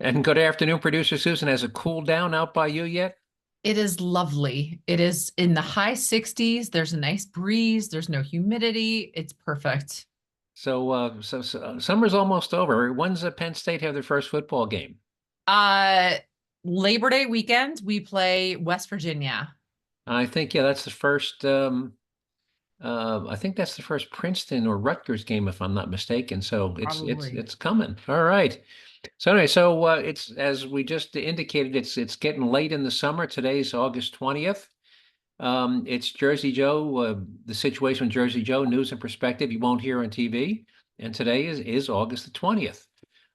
And good afternoon, producer Susan. Has it cooled down out by you yet? It is lovely. It is in the high 60s. There's a nice breeze. There's no humidity. It's perfect. So summer's almost over. When's Penn State have their first football game? Uh Labor Day weekend, we play West Virginia. I think yeah, that's the first. I think that's the first Princeton or Rutgers game, if I'm not mistaken. So it's Probably. it's coming. All right. So anyway, so it's as we just indicated, it's getting late in the summer. Today's August 20th. It's Jerzee Joe, the situation with Jerzee Joe, news and perspective you won't hear on TV. And today is August the 20th.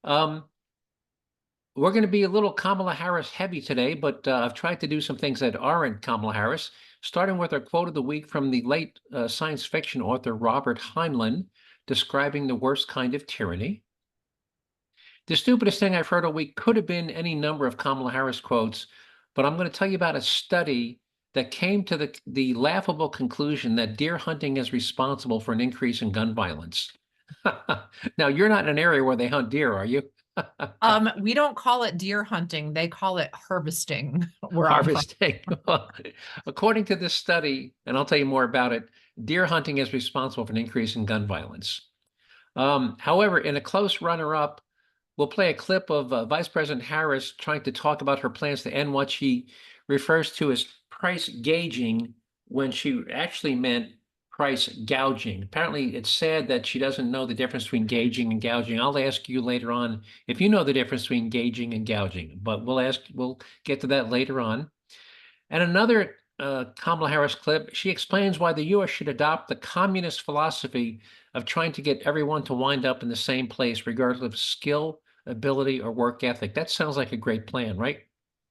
Um, we're going to be a little Kamala Harris heavy today, but I've tried to do some things that aren't Kamala Harris, starting with our quote of the week from the late science fiction author Robert Heinlein, describing the worst kind of tyranny. The stupidest thing I've heard all week could have been any number of Kamala Harris quotes, but I'm going to tell you about a study that came to the laughable conclusion that deer hunting is responsible for an increase in gun violence. Now, you're not in an area where they hunt deer, are you? We don't call it deer hunting. They call it harvesting where I'm from. Harvesting. According to this study, and I'll tell you more about it, deer hunting is responsible for an increase in gun violence. However, in a close runner-up, we'll play a clip of Vice President Harris trying to talk about her plans to end what she refers to as price gauging when she actually meant price gouging. Apparently, it's sad that she doesn't know the difference between gauging and gouging. I'll ask you later on if you know the difference between gauging and gouging, but we'll get to that later on. And another Kamala Harris clip, she explains why the U.S. should adopt the communist philosophy of trying to get everyone to wind up in the same place, regardless of skill, ability, or work ethic. That sounds like a great plan, right?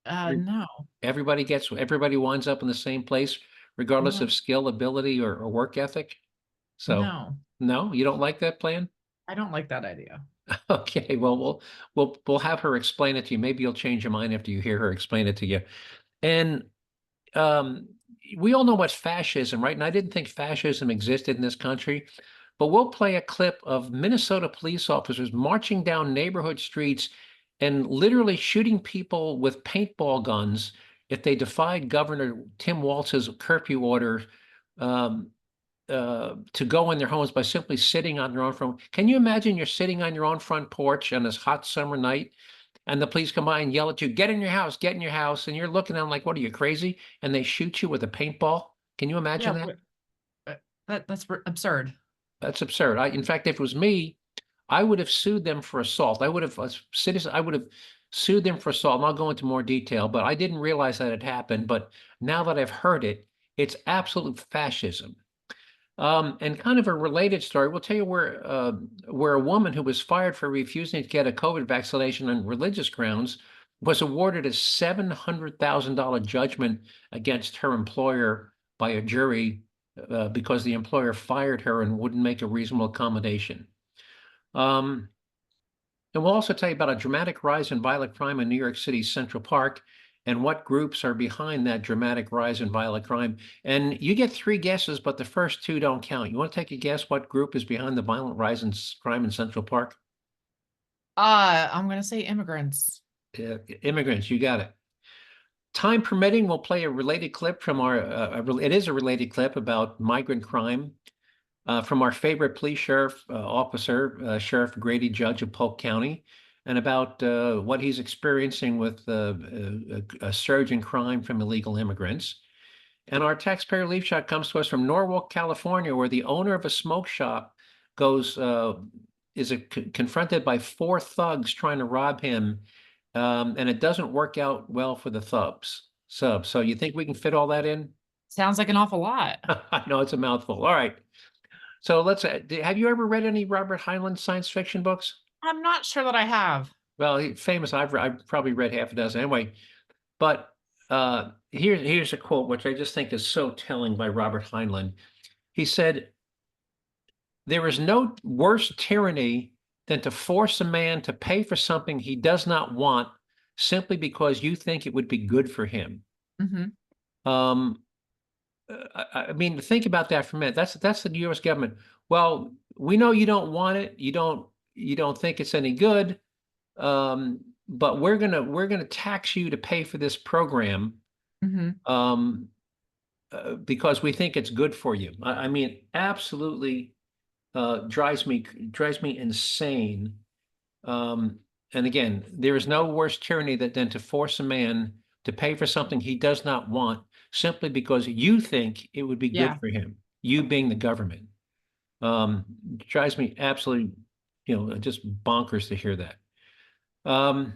No, Everybody winds up in the same place, regardless no, of skill, ability, or work ethic. So, no. no, you don't like that plan? I don't like that idea. Okay, well, we'll have her explain it to you. Maybe you'll change your mind after you hear her explain it to you. And um, we all know what's fascism, right? And I didn't think fascism existed in this country, but we'll play a clip of Minnesota police officers marching down neighborhood streets and literally shooting people with paintball guns if they defied Governor Tim Walz's curfew order um, to go in their homes by simply sitting on their own front. Can you imagine you're sitting on your own front porch on this hot summer night and the police come by and yell at you, get in your house, get in your house. And you're looking at them like, what are you, crazy? And they shoot you with a paintball. Can you Yeah, imagine that? that's absurd. That's absurd. In fact, if it was me, I would have sued them for assault. I would have sued them for assault. And I'll go into more detail, but I didn't realize that had happened. But now that I've heard it, it's absolute fascism. And kind of a related story, we'll tell you where a woman who was fired for refusing to get a COVID vaccination on religious grounds was awarded a $700,000 judgment against her employer by a jury because the employer fired her and wouldn't make a reasonable accommodation. Um, and we'll also tell you about a dramatic rise in violent crime in New York City's Central Park and what groups are behind that dramatic rise in violent crime. And you get three guesses, but the first two don't count. You want to take a guess what group is behind the violent rise in crime in Central Park? I'm gonna say immigrants. Immigrants, you got it. Time permitting, we'll play a related clip from it is a related clip about migrant crime from our favorite police sheriff officer, Sheriff Grady Judge of Polk County, and about what he's experiencing with a surge in crime from illegal immigrants. And our taxpayer leaf shot comes to us from Norwalk, California, where the owner of a smoke shop goes is confronted by four thugs trying to rob him, and it doesn't work out well for the thugs. So you think we can fit all that in? Sounds like an awful lot. I know it's a mouthful. All right. So have you ever read any Robert Heinlein science fiction books? I'm not sure that I have. Well, famous. I've probably read half a dozen anyway. But here's a quote which I just think is so telling by Robert Heinlein. He said, "There is no worse tyranny than to force a man to pay for something he does not want simply because you think it would be good for him." Hmm. Um, I mean, think about that for a minute. That's the U.S. government. Well, we know you don't want it. You don't think it's any good. but we're gonna tax you to pay for this program, Mhm. um, because we think it's good for you. I mean, absolutely, drives me insane. Um, and again, there is no worse tyranny than to force a man to pay for something he does not want simply because you think it would be good Yeah. for him. You being the government, um, drives me absolutely, just bonkers to hear that. Um,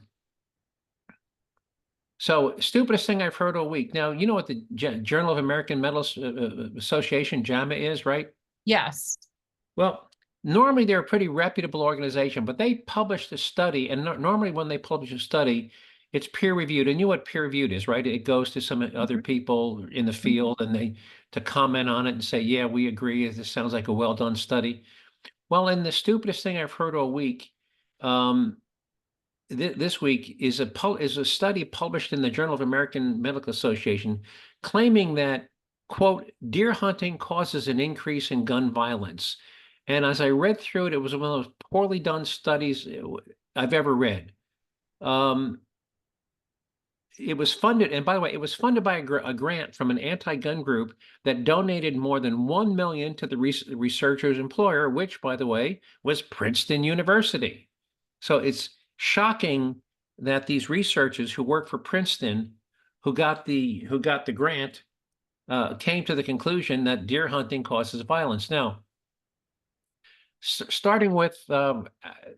so stupidest thing I've heard all week. Now, you know what the Journal of American Medical Association JAMA is, right? Yes. Well, normally they're a pretty reputable organization, but they published a study, and normally when they publish a study, it's peer reviewed. And you know what peer reviewed is, right? It goes to some other Mhm. people in the Mhm. field, and they to comment on it and say, "Yeah, we agree. This sounds like a well done study." Well, and the stupidest thing I've heard all week, um, this week is a study published in the Journal of American Medical Association claiming that, quote, deer hunting causes an increase in gun violence. And as I read through it, it was one of those poorly done studies I've ever read. Um, it was funded, and by the way, it was funded by a grant from an anti-gun group that donated more than 1 million to the researcher's employer, which, by the way, was Princeton University. So it's shocking that these researchers who work for Princeton, who got the grant, came to the conclusion that deer hunting causes violence. Now, starting with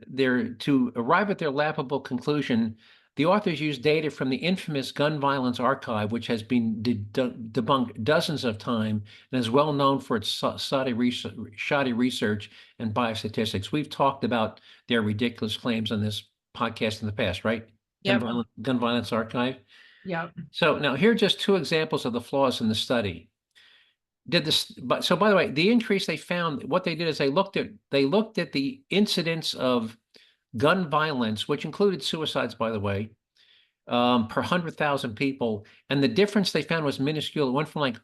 their to arrive at their laughable conclusion, the authors used data from the infamous gun violence archive, which has been debunked dozens of times and is well known for its shoddy research and biostatistics. We've talked about their ridiculous claims on this podcast in the past, right? Yep. Gun violence archive. Yep. So now here are just two examples of the flaws in the study. But by the way, the increase they found, what they did is they looked at the incidence of gun violence, which included suicides, by the way, per 100,000 people, and the difference they found was minuscule. It went from like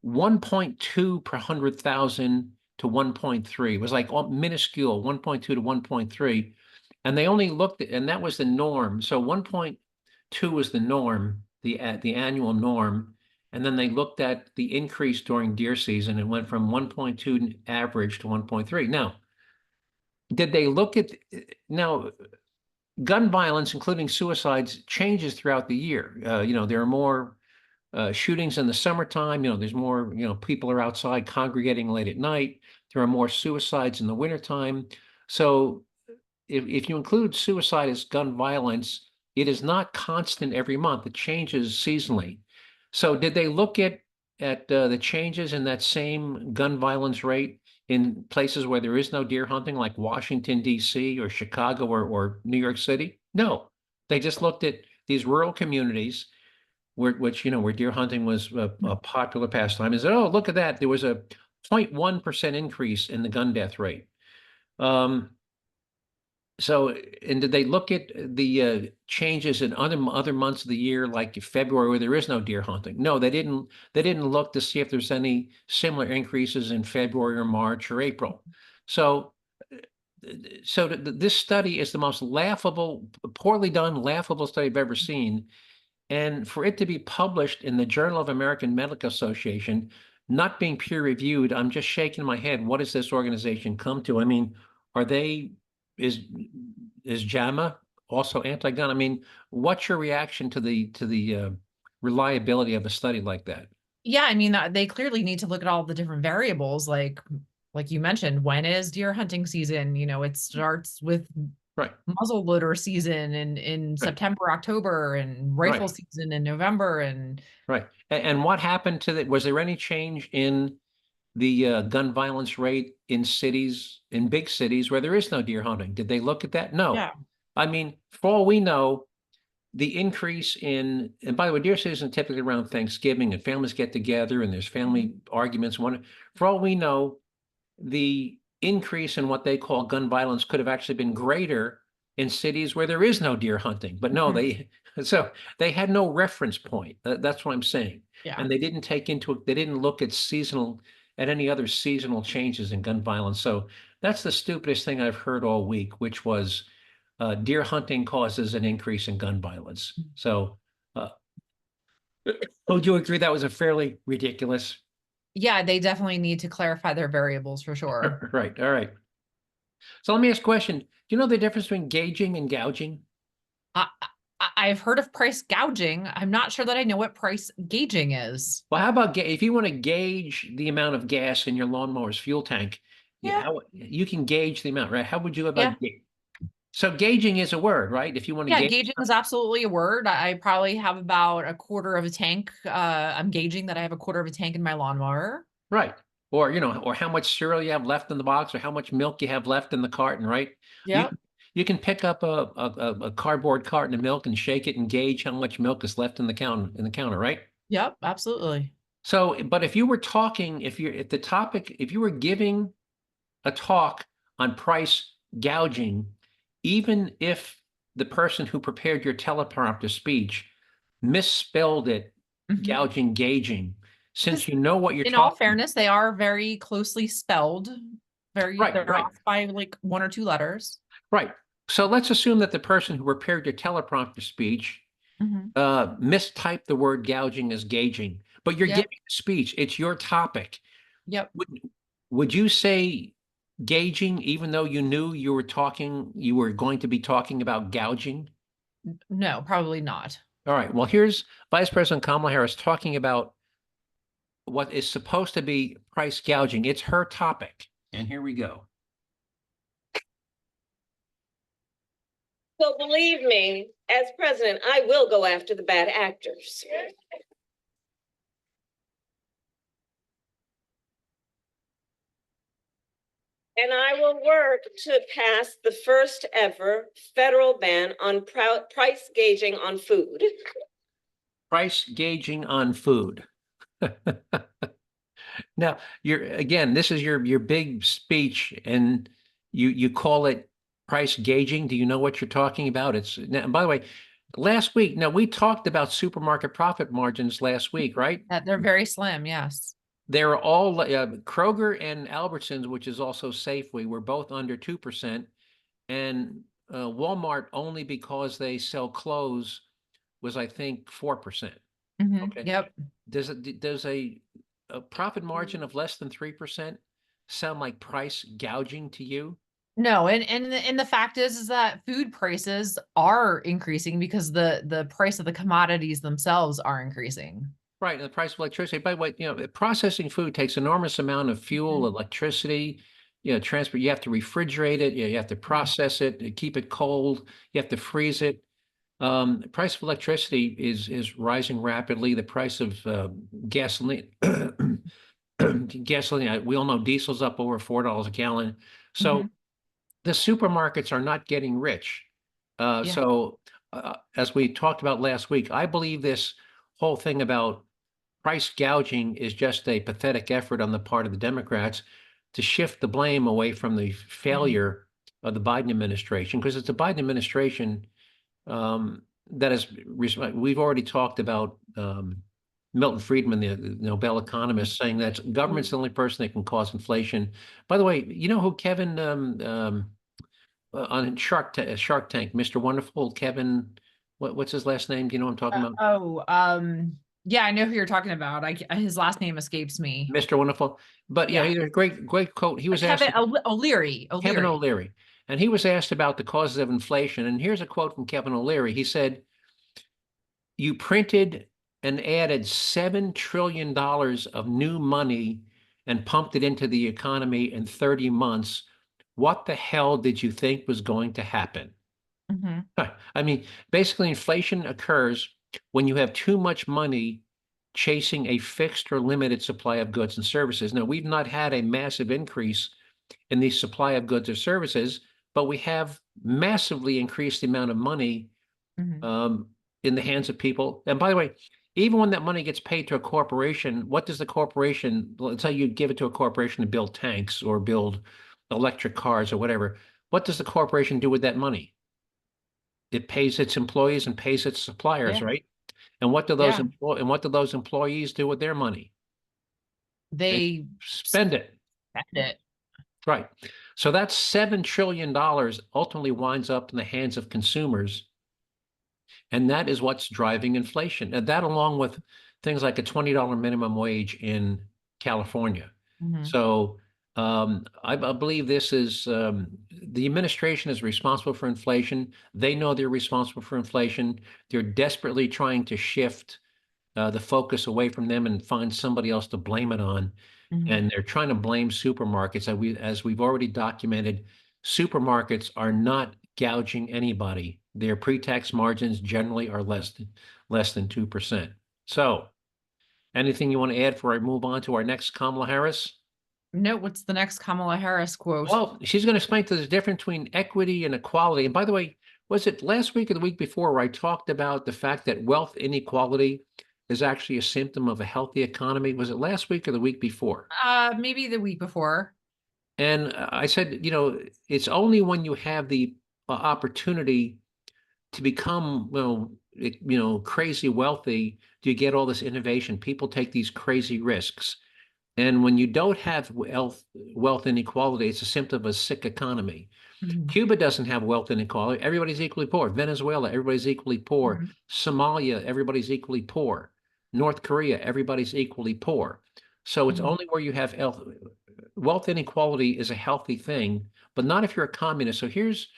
1.2 per 100,000 to 1.3. It was like minuscule, 1.2 to 1.3, and they only looked at, and that was the norm. So 1.2 was the norm, the annual norm, and then they looked at the increase during deer season and went from 1.2 average to 1.3. Now, did they look at now? Gun violence, including suicides, changes throughout the year. There are more shootings in the summertime. There's more, people are outside congregating late at night. There are more suicides in the wintertime. So if you include suicide as gun violence, it is not constant every month. It changes seasonally. So did they look at the changes in that same gun violence rate in places where there is no deer hunting, like Washington, D.C. or Chicago or New York City? No, they just looked at these rural communities where deer hunting was a popular pastime and said, oh, look at that. There was a 0.1% increase in the gun death rate. Um, so, and did they look at the changes in other months of the year, like February, where there is no deer hunting? No, they didn't. They didn't look to see if there's any similar increases in February or March or April. So, this study is the most laughable, poorly done, laughable study I've ever seen. And for it to be published in the Journal of American Medical Association, not being peer reviewed, I'm just shaking my head. What does this organization come to? I mean, are they is is JAMA also anti-gun? I mean, what's your reaction to the reliability of a study like that? Yeah, I mean, they clearly need to look at all the different variables, like you mentioned, when is deer hunting season? It starts with Right, muzzleloader season in right, September, October, and rifle right, season in November. And right. And what happened to that? Was there any change in the gun violence rate in cities, in big cities where there is no deer hunting? Did they look at that? No. yeah. I mean, for all we know, the increase in, and by the way, deer season typically around Thanksgiving and families get together and there's family arguments. For all we know, the increase in what they call gun violence could have actually been greater in cities where there is no deer hunting. But no, Mhm. so they had no reference point. That's what I'm saying. Yeah. And they didn't look at any other seasonal changes in gun violence. So that's the stupidest thing I've heard all week, which was deer hunting causes an increase in gun violence. So, would you agree that was a fairly ridiculous? Yeah, they definitely need to clarify their variables for sure. Right. All right. So let me ask a question. Do you know the difference between gauging and gouging? I, I've heard of price gouging. I'm not sure that I know what price gauging is. Well, how about if you want to gauge the amount of gas in your lawnmower's fuel tank, Yeah, you can gauge the amount, right? How would you go yeah. about so gauging is a word, right? If you want to Yeah, gauge, gauging is absolutely a word. I probably have about a quarter of a tank. I'm gauging that I have a quarter of a tank in my lawnmower. right? Or or how much cereal you have left in the box, or how much milk you have left in the carton, right? You Yep, you can pick up a cardboard carton of milk and shake it and gauge how much milk is left in the counter, right? yep, absolutely. So, but if you were talking, if you were giving a talk on price gouging, even if the person who prepared your teleprompter speech misspelled it, Mhm. gouging, gauging, since Because you know what you're in all talking, fairness, they are very closely spelled. right, They're right, off by like one or two letters. right. So let's assume that the person who prepared your teleprompter speech Mhm. mistyped the word gouging as gauging, but you're Yep, giving a speech. It's your topic. yep. Would would you say gauging, even though you knew you were going to be talking about gouging? No, probably not. All right. Well, here's Vice President Kamala Harris talking about what is supposed to be price gouging. It's her topic. And here we go. So believe me, as president, I will go after the bad actors. And I will work to pass the first ever federal ban on price gauging on food. Price gauging on food. Now, this is your big speech, and you call it price gauging. Do you know what you're talking about? It's now, by the way, last week. Now we talked about supermarket profit margins last week, right? That they're very slim, yes. They're all Kroger and Albertsons, which is also Safeway, were both under 2%, and Walmart only because they sell clothes was I think 4%. Okay. Yep. Does a profit margin of less than 3% sound like price gouging to you? No, and the fact is that food prices are increasing because the price of the commodities themselves are increasing. Right, and the price of electricity. By the way, processing food takes enormous amount of fuel, Mhm. electricity, transport. You have to refrigerate it. You have to process it, keep it cold. You have to freeze it. The price of electricity is rising rapidly. The price of gasoline, gasoline. We all know diesel's up over $4 a gallon. So Mhm. the supermarkets are not getting rich. Yeah. As we talked about last week, I believe this whole thing about price gouging is just a pathetic effort on the part of the Democrats to shift the blame away from the Mhm. failure of the Biden administration, because it's the Biden administration that is. We've already talked about Milton Friedman, the Nobel economist, saying that government's the only person that can cause inflation. By the way, you know who Kevin on Shark Tank, Mr. Wonderful, Kevin, what's his last name? Do you know what I'm talking about? Oh, yeah, I know who you're talking about. His last name escapes me. Mr. Wonderful. But Yeah. he had a great quote. He was asked, Kevin O'Leary. Kevin O'Leary. O'Leary, and he was asked about the causes of inflation. And here's a quote from Kevin O'Leary. He said, "You printed and added $7 trillion of new money and pumped it into the economy in 30 months. What the hell did you think was going to happen?" Mhm. I mean, basically, inflation occurs when you have too much money chasing a fixed or limited supply of goods and services. Now, we've not had a massive increase in the supply of goods or services, but we have massively increased the amount of money Mhm. in the hands of people. And by the way, even when that money gets paid to a corporation, what does the corporation, let's say you give it to a corporation to build tanks or build electric cars or whatever, what does the corporation do with that money? It pays its employees and pays its suppliers, Yeah. right? And Yeah. what do those employees do with their money? They They spend it, spend it. right? So that $7 trillion ultimately winds up in the hands of consumers. And that is what's driving inflation. And that along with things like a $20 minimum wage in California. Mhm. So I believe this is the administration is responsible for inflation. They know they're responsible for inflation. They're desperately trying to shift the focus away from them and find somebody else to blame it on. Mhm. And they're trying to blame supermarkets. As we've already documented, supermarkets are not gouging anybody. Their pre-tax margins generally are less than 2%. So, anything you want to add before I move on to our next Kamala Harris? No, what's the next Kamala Harris quote? Well, she's going to explain to the difference between equity and equality. And by the way, was it last week or the week before where I talked about the fact that wealth inequality is actually a symptom of a healthy economy? Was it last week or the week before? Maybe the week before. And I said, it's only when you have the opportunity to become, crazy wealthy, do you get all this innovation. People take these crazy risks. And when you don't have wealth inequality, it's a symptom of a sick economy. Mhm. Cuba doesn't have wealth inequality. Everybody's equally poor. Venezuela, everybody's equally poor. Mhm. Somalia, everybody's equally poor. North Korea, everybody's equally poor. So it's Mhm. only where you have wealth inequality is a healthy thing, but not if you're a communist. So here's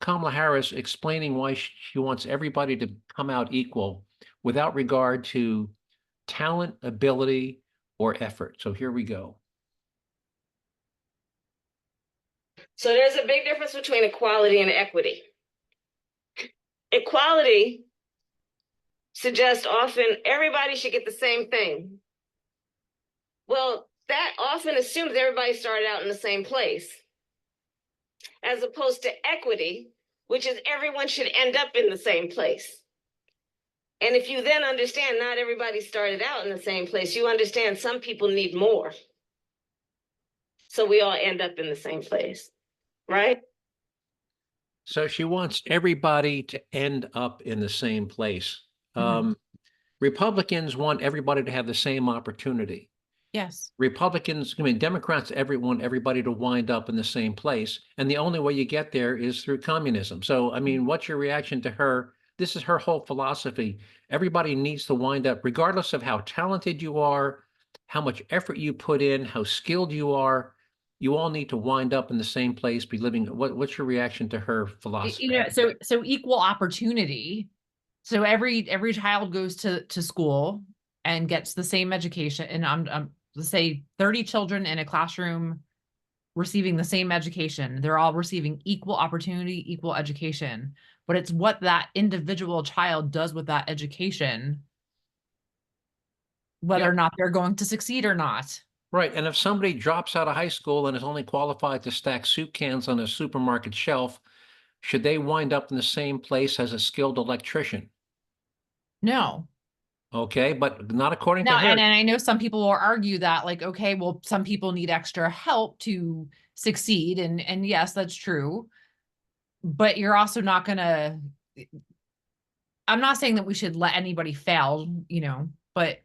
Kamala Harris explaining why she wants everybody to come out equal without regard to talent, ability, or effort. So here we go. So there's a big difference between equality and equity. Equality suggests often everybody should get the same thing. Well, that often assumes everybody started out in the same place, as opposed to equity, which is everyone should end up in the same place. And if you then understand not everybody started out in the same place, you understand some people need more. So we all end up in the same place, right? So she wants everybody to end up in the same place. Mhm. Republicans want everybody to have the same opportunity. Yes. Democrats, want everybody to wind up in the same place. And the only way you get there is through communism. So, what's your reaction to her? This is her whole philosophy. Everybody needs to wind up, regardless of how talented you are, how much effort you put in, how skilled you are. You all need to wind up in the same place, be living. What's your reaction to her philosophy? So equal opportunity. So every child goes to school and gets the same education. And let's say 30 children in a classroom receiving the same education. They're all receiving equal opportunity, equal education. But it's what that individual child does with that education, whether Yep. or not they're going to succeed or not. Right. And if somebody drops out of high school and is only qualified to stack soup cans on a supermarket shelf, should they wind up in the same place as a skilled electrician? No. Okay, but not according to Now, her. and I know some people will argue that, like, okay, well, some people need extra help to succeed, and yes, that's true. But you're also not gonna. I'm not saying that we should let anybody fail, but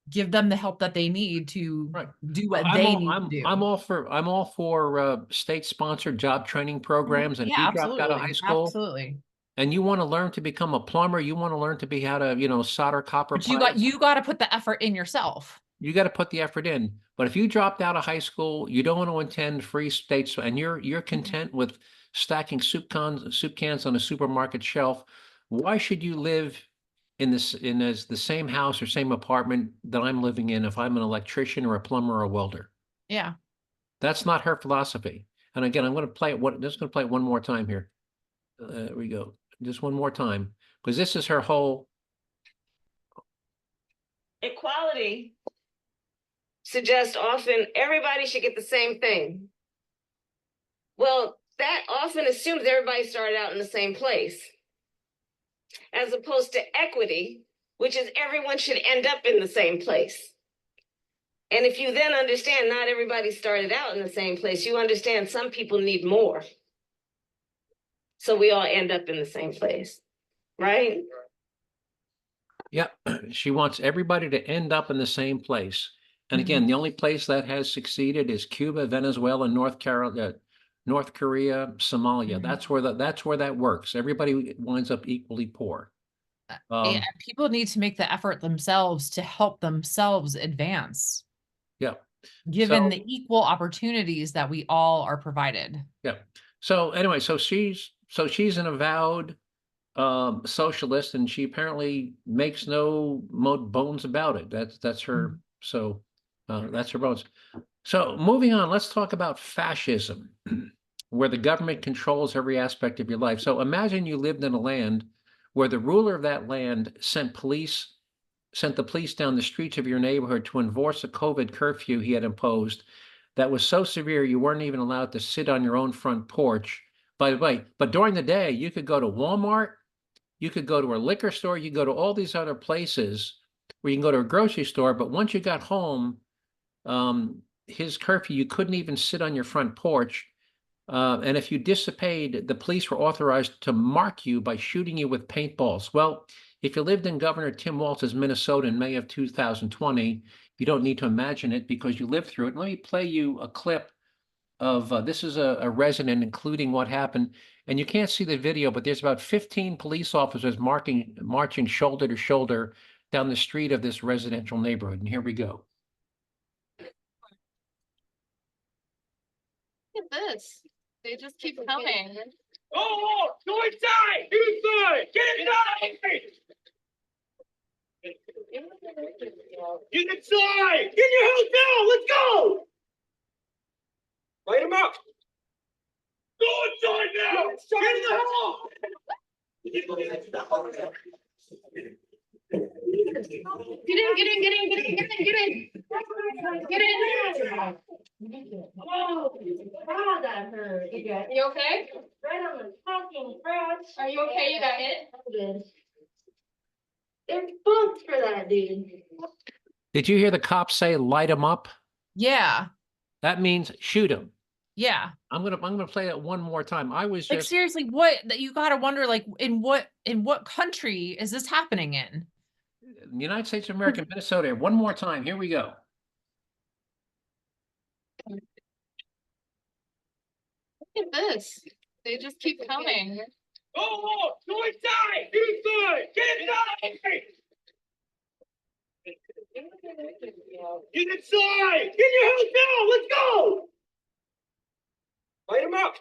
give them the help that they need to Right. do what they need to do. I'm all for state-sponsored job training programs. And if Yeah, you dropped out of high absolutely, school absolutely. and you want to learn to become a plumber, you want to learn to be how to, solder copper But pipes, you got to put the effort in yourself. you got to put the effort in. But if you dropped out of high school, you don't want to attend free states, and you're content with stacking soup cans on a supermarket shelf, why should you live in the same house or same apartment that I'm living in if I'm an electrician or a plumber or a welder? Yeah. That's not her philosophy. And again, I'm going to play it. Just going to play it one more time here. There we go. Just one more time, because this is her whole. Equality suggests often everybody should get the same thing. Well, that often assumes everybody started out in the same place, as opposed to equity, which is everyone should end up in the same place. And if you then understand not everybody started out in the same place, you understand some people need more. So we all end up in the same place, right? Yeah, she wants everybody to end up in the same place. And again, the only place that has succeeded is Cuba, Venezuela, North Carolina, North Korea, Somalia. Mhm. That's where that works. Everybody winds up equally poor. And people need to make the effort themselves to help themselves advance, Yeah. given So the equal opportunities that we all are provided. yeah. So anyway, so she's an avowed socialist, and she apparently makes no bones about it. That's her. Mhm. So that's her bones. So moving on, let's talk about fascism, where the government controls every aspect of your life. So imagine you lived in a land where the ruler of that land sent the police down the streets of your neighborhood to enforce a COVID curfew he had imposed that was so severe you weren't even allowed to sit on your own front porch. By the way, but during the day, you could go to Walmart, you could go to a liquor store, you could go to all these other places where you can go to a grocery store. But once you got home, his curfew, you couldn't even sit on your front porch. And if you disobeyed, the police were authorized to mark you by shooting you with paintballs. Well, if you lived in Governor Tim Walz's Minnesota in May of 2020, you don't need to imagine it because you lived through it. Let me play you a clip of this is a resident, including what happened. And you can't see the video, but there's about 15 police officers marching shoulder to shoulder down the street of this residential neighborhood. And here we go. Look at this. They just keep coming. Oh, go inside! Get inside! Get inside! Get inside! Get in your house now! Let's go! Light him up! Go inside now! Get in the house! Get in. Oh, God, that hurt. You okay? Right on the fucking crotch. Are you okay? You got hit? I'm good. They're booked for that, dude. Did you hear the cops say light him up? Yeah. That means shoot him. Yeah. I'm gonna play that one more time. I was Like just seriously, what you gotta wonder, like in what country is this happening in? in the United States of America, Minnesota. One more time. Here we go. Look at this. They just keep coming. Oh, go inside! Get inside! Get inside! Get inside! Get in your house now! Let's go! Light him up!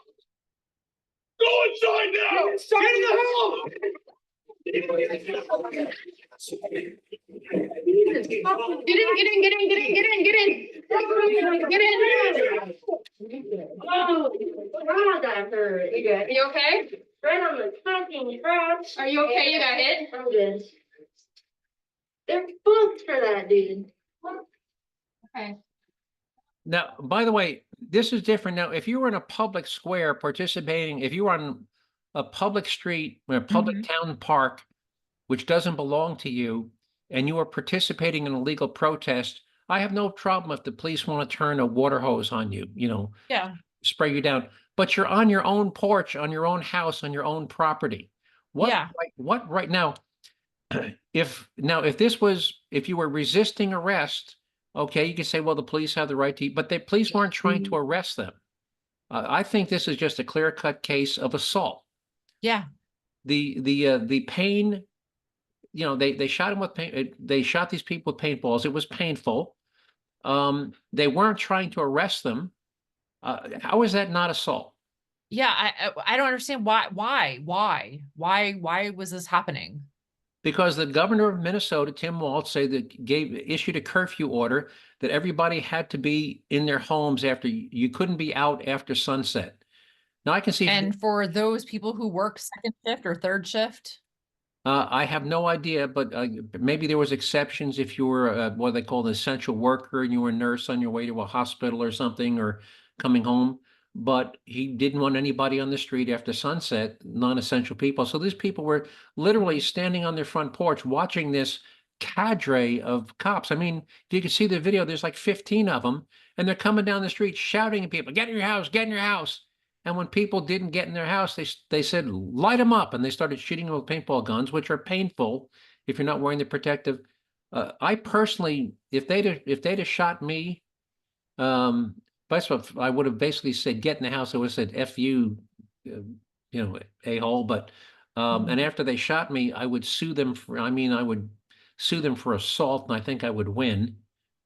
Go inside now! Get in the house! Get in. Oh, God, that hurt. You okay? Right on the fucking crotch. Are you okay? You got hit? I'm good. They're booked for that, dude. Okay. Now, by the way, this is different. Now, if you were in a public square participating, if you were on a public street, or a public town park, which doesn't belong to you, and you are participating in a legal protest, I have no problem if the police want to turn a water hose on you, Yeah. spray you down. But you're on your own porch, on your own house, on your own property. Yeah. What right now? If you were resisting arrest, okay, you could say, well, the police have the right to, but the police weren't trying to arrest them. I think this is just a clear-cut case of assault. Yeah. The pain, they shot him with paint. They shot these people with paintballs. It was painful. They weren't trying to arrest them. How is that not assault? Yeah. I don't understand why was this happening? Because the governor of Minnesota, Tim Walz, issued a curfew order that everybody had to be in their homes after you couldn't be out after sunset. Now I can see. And for those people who work second shift or third shift? I have no idea, but maybe there was exceptions if you were what they call an essential worker and you were a nurse on your way to a hospital or something or coming home. But he didn't want anybody on the street after sunset, non-essential people. So these people were literally standing on their front porch watching this cadre of cops. I mean, if you can see the video, there's like 15 of them, and they're coming down the street shouting at people, get in your house, get in your house. And when people didn't get in their house, they said, light them up. And they started shooting them with paintball guns, which are painful if you're not wearing the protective. I personally, if they'd have shot me, That's what I would have basically said, get in the house. I would have said, F you, a-hole. But, and after they shot me, I would sue them for, I would sue them for assault, and I think I would win.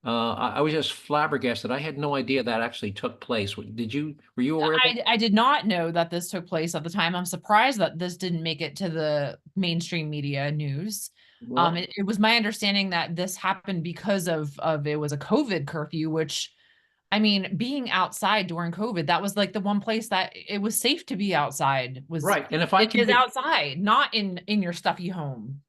I was just flabbergasted. I had no idea that actually took place. Were you aware of that? I did not know that this took place at the time. I'm surprised that this didn't make it to the mainstream media news. Well, It was my understanding that this happened because of it was a COVID curfew, which, I mean, being outside during COVID, that was like the one place that it was safe to be outside. right. And if I It can is be, outside, not in your stuffy home.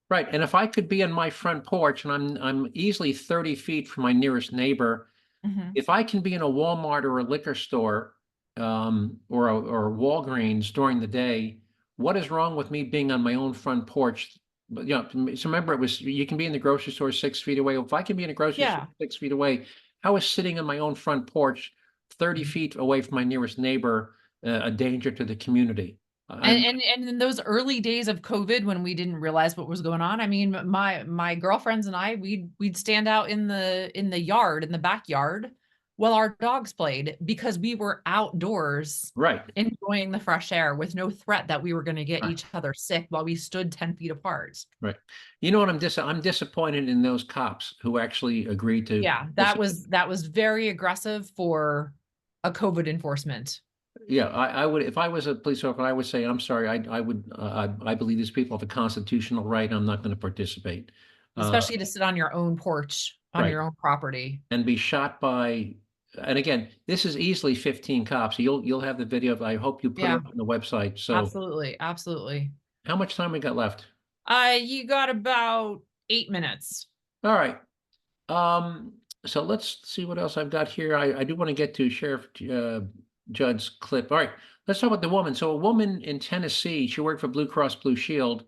right, and if I could be on my front porch, and I'm easily 30 feet from my nearest neighbor, Mhm. if I can be in a Walmart or a liquor store, or Walgreens during the day, what is wrong with me being on my own front porch? But, so remember, you can be in the grocery store 6 feet away. If I can be in a grocery Yeah. store 6 feet away, how is sitting on my own front porch 30 Mhm. feet away from my nearest neighbor, a danger to the community? I'm And in those early days of COVID, when we didn't realize what was going on, I mean, my girlfriends and I, we'd stand out in the yard, in the backyard, while our dogs played, because we were outdoors right. enjoying the fresh air with no threat that we were going to get Right. each other sick while we stood 10 feet apart. Right. You know what, I'm disappointed in those cops who actually agreed to. Yeah, that was very aggressive for a COVID enforcement. Yeah, I would, if I was a police officer, I would say, I'm sorry, I would, I believe these people have a constitutional right. I'm not going to participate. Especially to sit on your own porch, on Right. your own property. And be shot by, and again, this is easily 15 cops. You'll have the video. I hope you put it Yeah. on the website. So Absolutely, absolutely. how much time we got left? You got about 8 minutes. All right. So let's see what else I've got here. I do want to get to Sheriff Judd's clip. All right, let's talk about the woman. So a woman in Tennessee, she worked for Blue Cross Blue Shield,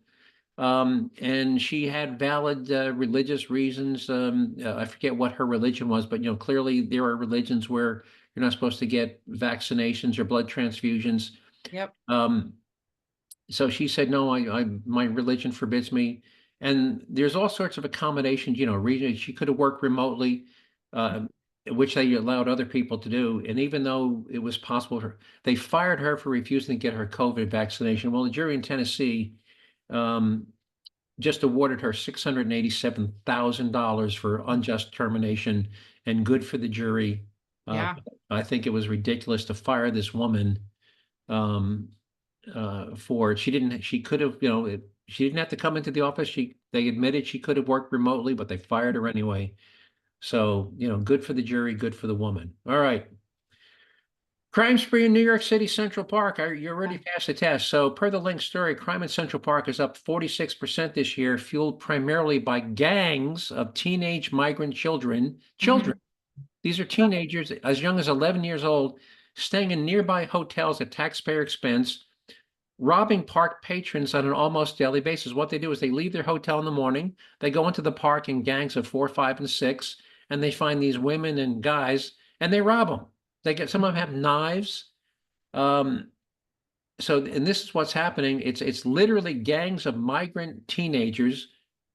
and she had valid religious reasons. I forget what her religion was, but clearly there are religions where you're not supposed to get vaccinations or blood transfusions. Yep. So she said, no, my religion forbids me. And there's all sorts of accommodations, she could have worked remotely, which they allowed other people to do. And even though it was possible they fired her for refusing to get her COVID vaccination. Well, the jury in Tennessee just awarded her $687,000 for unjust termination, and good for the jury. Yeah. I think it was ridiculous to fire this woman for it. She could have, she didn't have to come into the office. They admitted she could have worked remotely, but they fired her anyway. So, good for the jury, good for the woman. All right. Crime spree in New York City Central Park. You're already past the test. So per the Link story, crime in Central Park is up 46% this year, fueled primarily by gangs of teenage migrant children. These are teenagers as young as 11 years old, staying in nearby hotels at taxpayer expense, robbing park patrons on an almost daily basis. What they do is they leave their hotel in the morning, they go into the park in gangs of 4, 5, and 6, and they find these women and guys, and they rob them. Some of them have knives. And this is what's happening. It's literally gangs of migrant teenagers,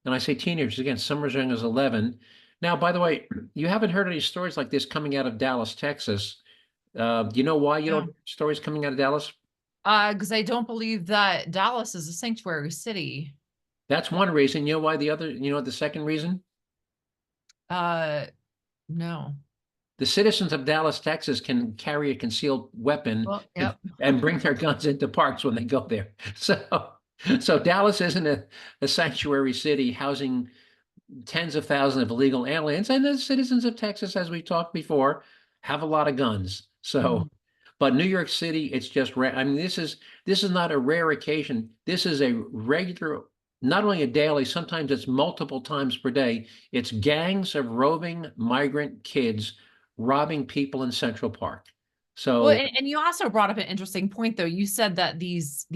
and I say teenagers again, some are as young as 11. Now, by the way, you haven't heard any stories like this coming out of Dallas, Texas. Do you know why you don't hear stories coming out of Dallas? Because I don't believe that Dallas is a sanctuary city. That's one reason. You know why the second reason? No. The citizens of Dallas, Texas can carry a concealed weapon Yep. and bring their guns into parks when they go there. So Dallas isn't a sanctuary city housing tens of thousands of illegal aliens, and the citizens of Texas, as we talked before, have a lot of guns. So, but New York City, it's just this is not a rare occasion. This is a regular, not only a daily, sometimes it's multiple times per day. It's gangs of roving migrant kids robbing people in Central Park. So, well, and you also brought up an interesting point, though. You said that these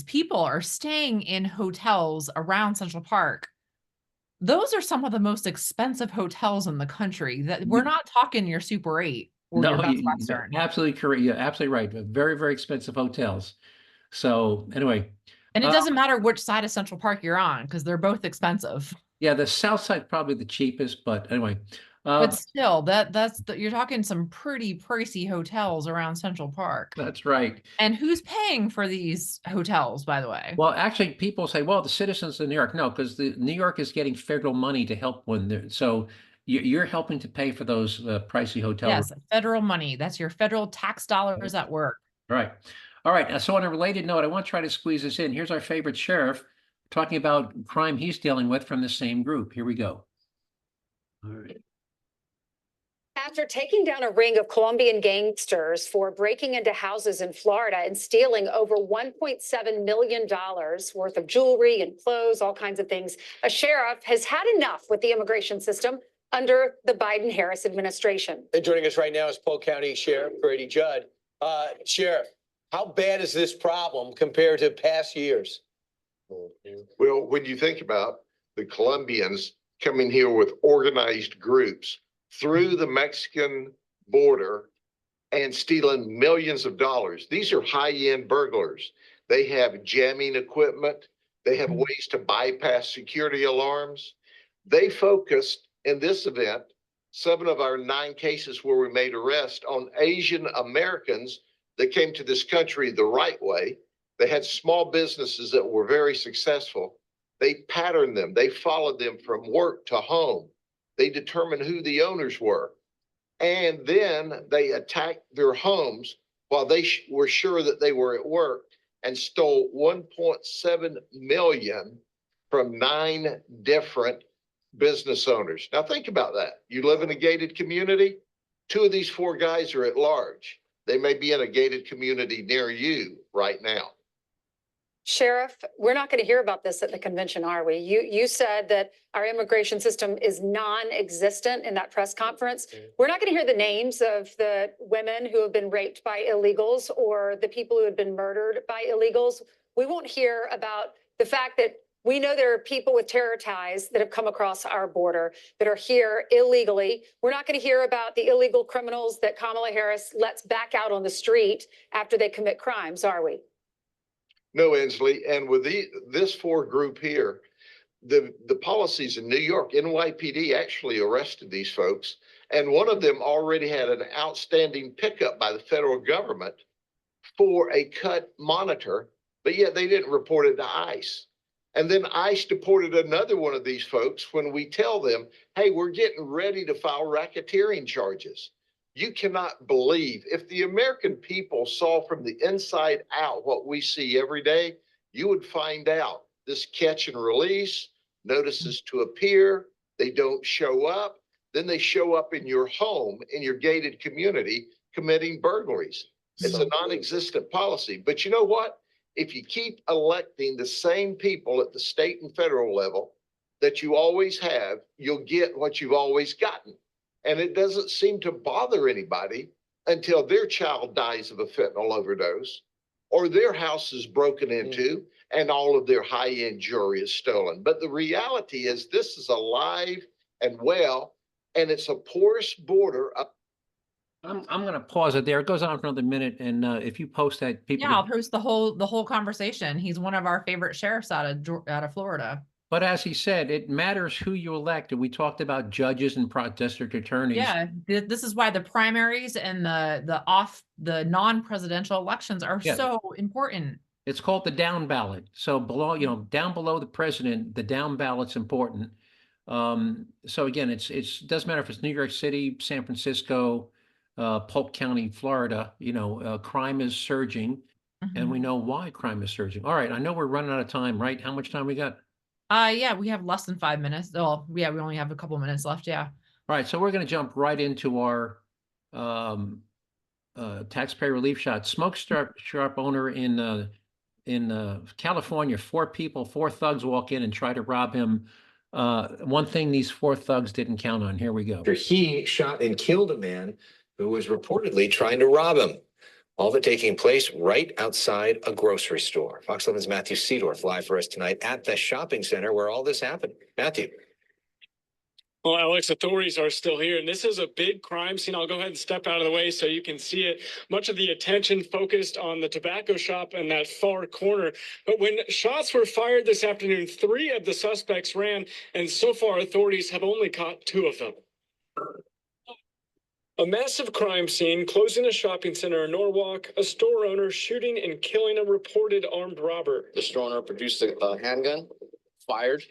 people are staying in hotels around Central Park. Those are some of the most expensive hotels in the country. That we're not talking your Super 8 or your Best Western. Absolutely correct. Yeah, absolutely right. Very, very expensive hotels. So anyway. And it doesn't matter which side of Central Park you're on, because they're both expensive. Yeah, the south side probably the cheapest, but anyway. But still, you're talking some pretty pricey hotels around Central Park. That's right. And who's paying for these hotels, by the way? Well, actually, people say, well, the citizens of New York. No, because the New York is getting federal money to help when they're, so you're helping to pay for those pricey hotel rooms. Yes, federal money. That's your federal tax dollars at work. Right. All right. So on a related note, I want to try to squeeze this in. Here's our favorite sheriff talking about crime he's dealing with from the same group. Here we go. All right. After taking down a ring of Colombian gangsters for breaking into houses in Florida and stealing over $1.7 million worth of jewelry and clothes, all kinds of things, a sheriff has had enough with the immigration system under the Biden-Harris administration. And joining us right now is Polk County Sheriff Grady Judd. Sheriff, how bad is this problem compared to past years? Well, when you think about the Colombians coming here with organized groups through the Mexican border and stealing millions of dollars, these are high-end burglars. They have jamming equipment. They have ways to bypass security alarms. They focused in this event, 7 of our 9 cases where we made arrests on Asian Americans that came to this country the right way. They had small businesses that were very successful. They patterned them. They followed them from work to home. They determined who the owners were. And then they attacked their homes while they were sure that they were at work and stole 1.7 million from 9 different business owners. Now think about that. You live in a gated community. 2 of these 4 guys are at large. They may be in a gated community near you right now. Sheriff, we're not going to hear about this at the convention, are we? You said that our immigration system is non-existent in that press conference. We're not going to hear the names of the women who have been raped by illegals or the people who have been murdered by illegals. We won't hear about the fact that we know there are people with terror ties that have come across our border that are here illegally. We're not going to hear about the illegal criminals that Kamala Harris lets back out on the street after they commit crimes, are we? No, Inslee, and with this 4 group here, the policies in New York, NYPD actually arrested these folks, and one of them already had an outstanding pickup by the federal government for a cut monitor, but yet they didn't report it to ICE. And then ICE deported another one of these folks when we tell them, hey, we're getting ready to file racketeering charges. You cannot believe, if the American people saw from the inside out what we see every day, you would find out this catch and release, notices to appear, they don't show up, then they show up in your home, in your gated community, committing burglaries. It's a non-existent policy. But you know what? If you keep electing the same people at the state and federal level that you always have, you'll get what you've always gotten. And it doesn't seem to bother anybody until their child dies of a fentanyl overdose or their house is broken into and all of their high-end jewelry is stolen. But the reality is this is alive and well, and it's a porous border. I'm going to pause it there. It goes on for another minute, and if you post that, people. Yeah, I'll post the whole conversation. He's one of our favorite sheriffs out of Florida. But as he said, it matters who you elect. And we talked about judges and district attorneys. Yeah, this is why the primaries and the non-presidential elections are so important. It's called the down ballot. So below, down below the president, the down ballot's important. So again, it doesn't matter if it's New York City, San Francisco, Polk County, Florida. Crime is surging, and we know why crime is surging. All right, I know we're running out of time, right? How much time we got? Yeah, we have less than 5 minutes. Oh, yeah, we only have a couple minutes left. Yeah. All right, so we're going to jump right into our taxpayer relief shot. Smoke shop owner in California. 4 thugs walk in and try to rob him. One thing these 4 thugs didn't count on. Here we go. He shot and killed a man who was reportedly trying to rob him. All of it taking place right outside a grocery store. Fox 11's Matthew Seedorf live for us tonight at the shopping center where all this happened. Matthew. Well, Alex, authorities are still here, and this is a big crime scene. I'll go ahead and step out of the way so you can see it. Much of the attention focused on the tobacco shop in that far corner. But when shots were fired this afternoon, 3 of the suspects ran, and so far authorities have only caught 2 of them. A massive crime scene closing a shopping center in Norwalk, a store owner shooting and killing a reported armed robber. The store owner produced a handgun, fired,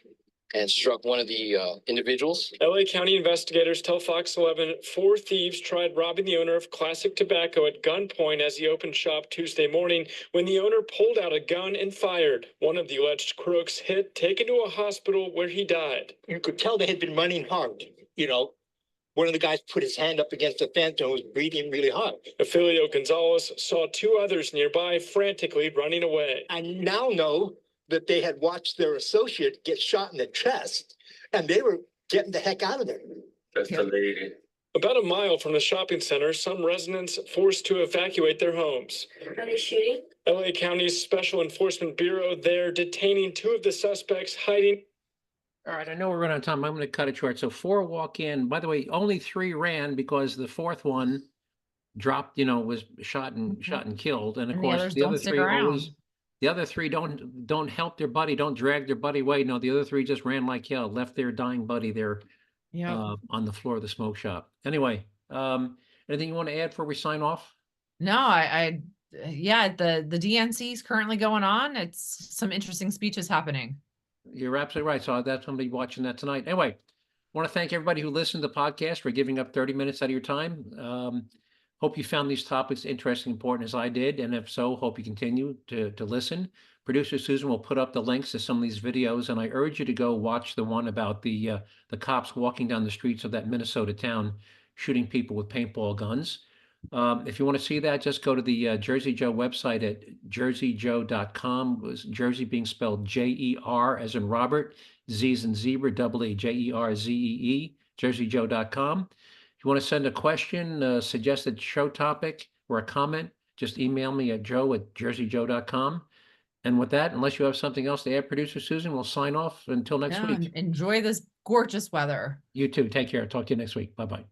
and struck one of the individuals. LA County investigators tell Fox 11 4 thieves tried robbing the owner of Classic Tobacco at gunpoint as he opened shop Tuesday morning when the owner pulled out a gun and fired. One of the alleged crooks hit, taken to a hospital where he died. You could tell they had been running hard, you know. One of the guys put his hand up against the fence and was breathing really hard. Affilio Gonzalez saw 2 others nearby frantically running away. I now know that they had watched their associate get shot in the chest, and they were getting the heck out of there. That's the lady. About a mile from the shopping center, some residents forced to evacuate their homes. Are they shooting? LA County's Special Enforcement Bureau there detaining 2 of the suspects hiding. All right, I know we're running out of time. I'm going to cut it short. So 4 walk in. By the way, only 3 ran because the 4th one dropped, was shot and killed. And of course, others the don't other stick 3 around. always, the other 3 don't help their buddy, don't drag their buddy away. No, the other 3 just ran like hell, left their dying buddy there on the floor of the smoke shop. Anyway, anything you want to add before we sign off? No, yeah, the DNC is currently going on. It's some interesting speeches happening. You're absolutely right. So that's somebody watching that tonight. Anyway, I want to thank everybody who listened to the podcast for giving up 30 minutes out of your time. Hope you found these topics interesting, important as I did. And if so, hope you continue to listen. Producer Susan will put up the links to some of these videos. And I urge you to go watch the one about the cops walking down the streets of that Minnesota town, shooting people with paintball guns. If you want to see that, just go to the Jerzee Joe website at jerzeejoe.com. Jersey being spelled J-E-R as in Robert, Z as in zebra, E, Jerzee, jerzeejoe.com. If you want to send a question, suggested show topic, or a comment, just email me at joe@jerzeejoe.com. And with that, unless you have something else to add, Producer Susan, we'll sign off until next week. Enjoy this gorgeous weather. You too. Take care. Talk to you next week. Bye-bye.